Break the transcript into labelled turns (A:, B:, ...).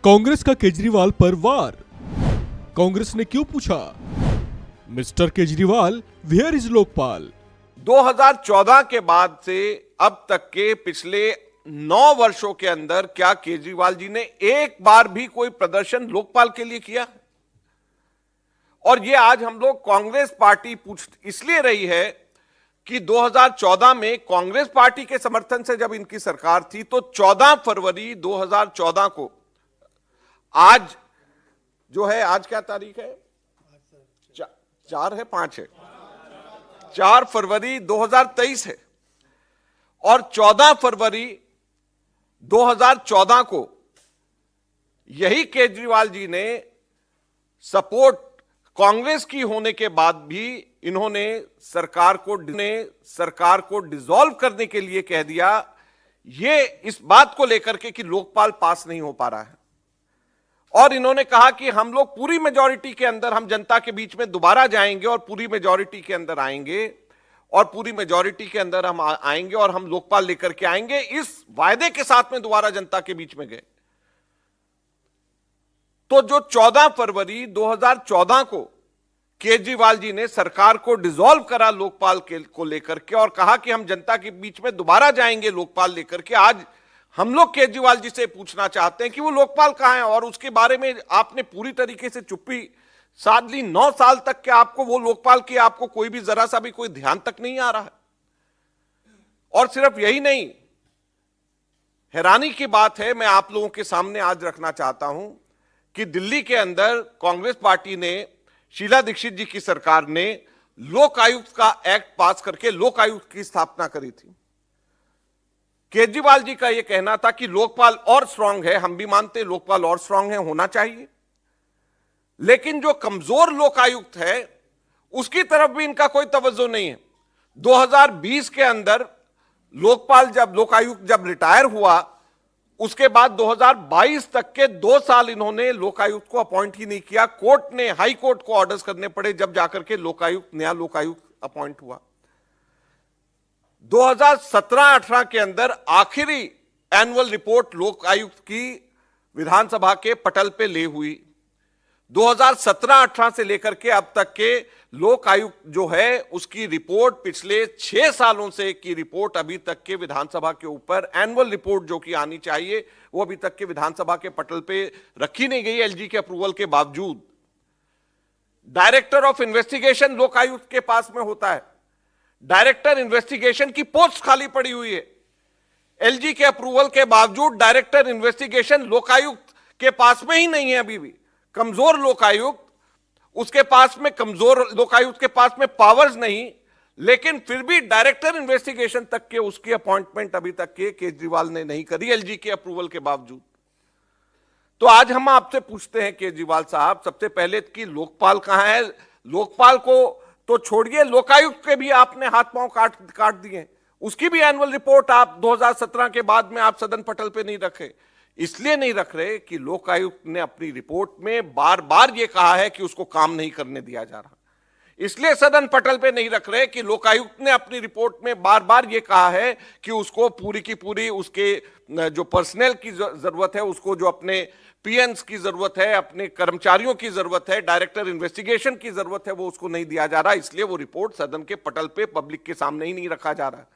A: कांग्रेस का केजरीवाल पर वार। कांग्रेस ने क्यों पूछा, mister Kejriwal where is Lokpal.
B: 2014 के बाद से अब तक के पिछले 9 वर्षों के अंदर क्या केजरीवाल जी ने एक बार भी कोई प्रदर्शन लोकपाल के लिए किया? और ये आज हम लोग कांग्रेस पार्टी पूछ इसलिए रही है कि 2014 में कांग्रेस पार्टी के समर्थन से जब इनकी सरकार थी तो 14 फरवरी 2014 को, आज जो है, आज क्या तारीख है? 4 है, 5 है, 4 फरवरी 2023 है। और 14 फरवरी 2014 को यही केजरीवाल जी ने सपोर्ट कांग्रेस की होने के बाद भी इन्होंने सरकार को डिसॉल्व करने के लिए कह दिया, ये इस बात को लेकर के कि लोकपाल पास नहीं हो पा रहा है। और इन्होंने कहा कि हम लोग पूरी मेजॉरिटी के अंदर, हम जनता के बीच में दोबारा जाएंगे और पूरी मेजॉरिटी के अंदर आएंगे, और पूरी मेजॉरिटी के अंदर हम आएंगे और हम लोकपाल लेकर के आएंगे। इस वायदे के साथ में दोबारा जनता के बीच में गए। तो जो 14 फरवरी 2014 को केजरीवाल जी ने सरकार को डिसॉल्व करा लोकपाल को लेकर के और कहा कि हम जनता के बीच में दोबारा जाएंगे लोकपाल लेकर के, आज हम लोग केजरीवाल जी से पूछना चाहते हैं कि वो लोकपाल कहां है। और उसके बारे में आपने पूरी तरीके से चुप्पी साध ली। 9 साल तक के आपको वो लोकपाल की आपको कोई भी जरा सा भी कोई ध्यान तक नहीं आ रहा है। और सिर्फ यही नहीं, हैरानी की बात है, मैं आप लोगों के सामने आज रखना चाहता हूं कि दिल्ली के अंदर कांग्रेस पार्टी ने, शीला दीक्षित जी की सरकार ने लोक आयुक्त का एक्ट पास करके लोक आयुक्त की स्थापना करी थी। केजरीवाल जी का यह कहना था कि लोकपाल और स्ट्रांग है, हम भी मानते लोकपाल और स्ट्रांग है, होना चाहिए, लेकिन जो कमजोर लोक आयुक्त है उसकी तरफ भी इनका कोई तवज्जो नहीं है। 2020 के अंदर लोक आयुक्त जब रिटायर हुआ, उसके बाद 2022 तक के 2 साल इन्होंने लोकायुक्त को अपॉइंट ही नहीं किया। कोर्ट ने, हाई कोर्ट को ऑर्डर्स करने पड़े जब जाकर के नया लोकायुक्त अपॉइंट हुआ। 2017-18 के अंदर आखिरी एनुअल रिपोर्ट लोकायुक्त की विधानसभा के पटल पे ले हुई। 2017-18 से लेकर के अब तक के लोकायुक्त जो है उसकी रिपोर्ट, पिछले 6 सालों से की रिपोर्ट अभी तक के विधानसभा के ऊपर, एनुअल रिपोर्ट जो कि आनी चाहिए वो अभी तक के विधानसभा के पटल पे रखी नहीं गई एलजी के अप्रूवल के बावजूद। डायरेक्टर ऑफ इन्वेस्टिगेशन लोकायुक्त के पास में होता है, डायरेक्टर इन्वेस्टिगेशन की पोस्ट खाली पड़ी हुई है। एलजी के अप्रूवल के बावजूद डायरेक्टर इन्वेस्टिगेशन लोकायुक्त के पास में ही नहीं है अभी भी। कमजोर लोकायुक्त, उसके पास में कमजोर लोकायुक्त के पास में पावर्स नहीं, लेकिन फिर भी डायरेक्टर इन्वेस्टिगेशन तक के उसकी अपॉइंटमेंट अभी तक के केजरीवाल ने नहीं करी एलजी के अप्रूवल के बावजूद। तो आज हम आपसे पूछते हैं केजरीवाल साहब, सबसे पहले कि लोकपाल कहां है? लोकपाल को तो छोड़िए, लोकायुक्त के भी आपने हाथ पांव काट दिए। उसकी भी एनुअल रिपोर्ट आप 2017 के बाद में आप सदन पटल पे नहीं रखे। इसलिए नहीं रख रहे कि लोकायुक्त ने अपनी रिपोर्ट में बार बार यह कहा है कि उसको काम नहीं करने दिया जा रहा। इसलिए सदन पटल पे नहीं रख रहे कि लोकायुक्त ने अपनी रिपोर्ट में बार बार यह कहा है कि उसको पूरी की पूरी उसके जो पर्सनल की जरूरत है, उसको जो अपने पीएन्स की जरूरत है, अपने कर्मचारियों की जरूरत है, डायरेक्टर इन्वेस्टिगेशन की जरूरत है, वो उसको नहीं दिया जा रहा। इसलिए वो रिपोर्ट सदन के पटल पे पब्लिक के सामने ही नहीं रखा जा रहा।